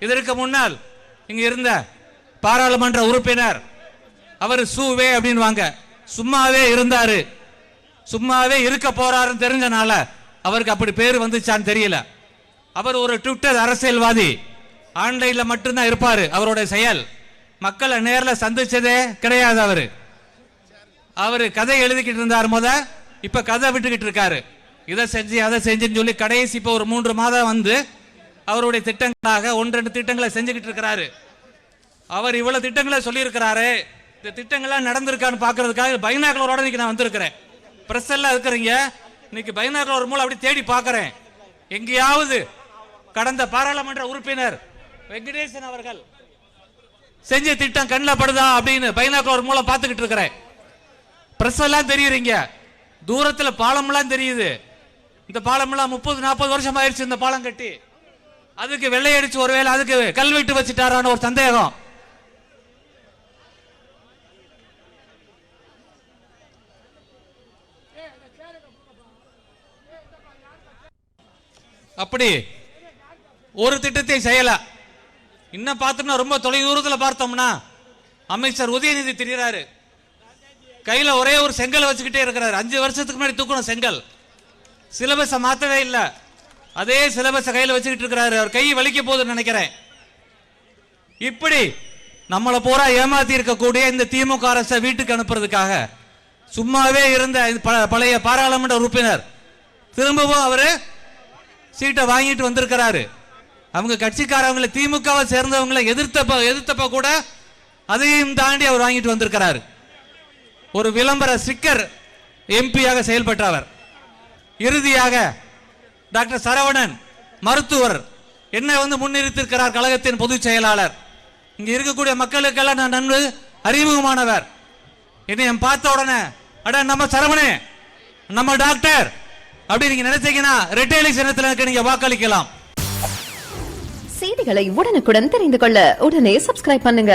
இதற்கு முன்னால் இங்க இருந்த பாராளுமன்ற உறுப்பினர் அவர் சூவே அப்படின்னு வாங்க சும்மாவே இருந்தாரு, சும்மாவே இருக்க போறாருன்னு தெரிஞ்சனால அவருக்கு அப்படி பேர் வந்துச்சான்னு தெரியல. அவர் ஒரு ட்விட்டர் அரசியல்வாதி, ஆன்லைன்ல மட்டும்தான் இருப்பாரு. அவருடைய செயல் மக்களை நேரில் சந்திச்சதே கிடையாது. அவரு கதை எழுதிக்கிட்டு இருந்தார் இப்ப கதை விட்டுக்கிட்டு இருக்காரு. இதை செஞ்சு அதை செஞ்சுன்னு சொல்லி கடைசி இப்ப ஒரு 3 மாதம் வந்து அவருடைய திட்டங்களாக 1-2 திட்டங்களை செஞ்சுக்கிட்டு இருக்கிறாரு. அவர் இவ்வளவு திட்டங்களை சொல்லி இருக்கிறாரு. இந்த திட்டங்கள்லாம் நடந்திருக்கான்னு பாக்குறதுக்காக பைனாகுலரோட இன்னைக்கு நான் வந்திருக்கிறேன். பிரஸ் எல்லாம் இருக்கிறீங்க, இன்னைக்கு பைனாகுலர் மூலம் அப்படி தேடி பார்க்கிறேன். எங்கேயாவது கடந்த பாராளுமன்ற உறுப்பினர் வெங்கடேசன் அவர்கள் செஞ்ச திட்டம் கண்ணில் படுதா அப்படின்னு பைனாகுலர் மூலம் பார்த்துக்கிட்டு இருக்கிறேன். பிரஸ் எல்லாம் தெரியுறீங்க, தூரத்தில் பாலம் எல்லாம் தெரியுது. இந்த பாலம் எல்லாம் 30-40 வருஷம் ஆயிடுச்சு இந்த பாலம் கட்டி. அதுக்கு வெள்ளை அடிச்சு ஒருவேளை அதுக்கு கல்வெட்டு வச்சுட்டாரான ஒரு சந்தேகம். அப்படி ஒரு திட்டத்தை செய்யல. இன்னும் பார்த்தோம்னா ரொம்ப தொலைதூரத்தில் பார்த்தோம்னா அமைச்சர் உதயநிதி தெரிகிறாரு, கையில ஒரே ஒரு செங்கல் வச்சுக்கிட்டே இருக்கிறாரு. 5 வருஷத்துக்கு முன்னாடி தூக்கணும் செங்கல். சிலபஸை மாற்றவே இல்லை, அதே சிலபஸை கையில் வச்சுக்கிட்டு இருக்கிறாரு. அவர் கை வலிக்க போகுதுன்னு நினைக்கிறேன். இப்படி நம்மளை பூரா ஏமாத்தி இருக்கக்கூடிய இந்த திமுக அரசை வீட்டுக்கு அனுப்புறதுக்காக சும்மாவே இருந்த பழைய பாராளுமன்ற உறுப்பினர் திரும்பவும் அவரு சீட்டை வாங்கிட்டு வந்திருக்கிறாரு. அவங்க கட்சிக்காரவங்களை திமுகவை சேர்ந்தவங்களை எதிர்த்தப்ப கூட அதையும் தாண்டி அவர் வாங்கிட்டு வந்திருக்கிறாரு. ஒரு விளம்பர ஸ்டிக்கர் எம்பியாக செயல்பட்டவர். இறுதியாக டாக்டர் சரவணன் மருத்துவர் என்ன வந்து முன்னிறுத்திருக்கிறார், கழகத்தின் பொதுச் செயலாளர். இங்க இருக்கக்கூடிய மக்களுக்கெல்லாம் நான் நன்கு அறிமுகமானவர். என்னை பார்த்த உடனே அட நம்ம சரவணே, நம்ம டாக்டர் அப்படி நீங்க நினைச்சீங்கன்னா ரெட்டேலி சின்னத்தில் நீங்க வாக்களிக்கலாம். செய்திகளை உடனுக்குடன் தெரிந்து கொள்ள உடனே சப்ஸ்கிரைப் பண்ணுங்க.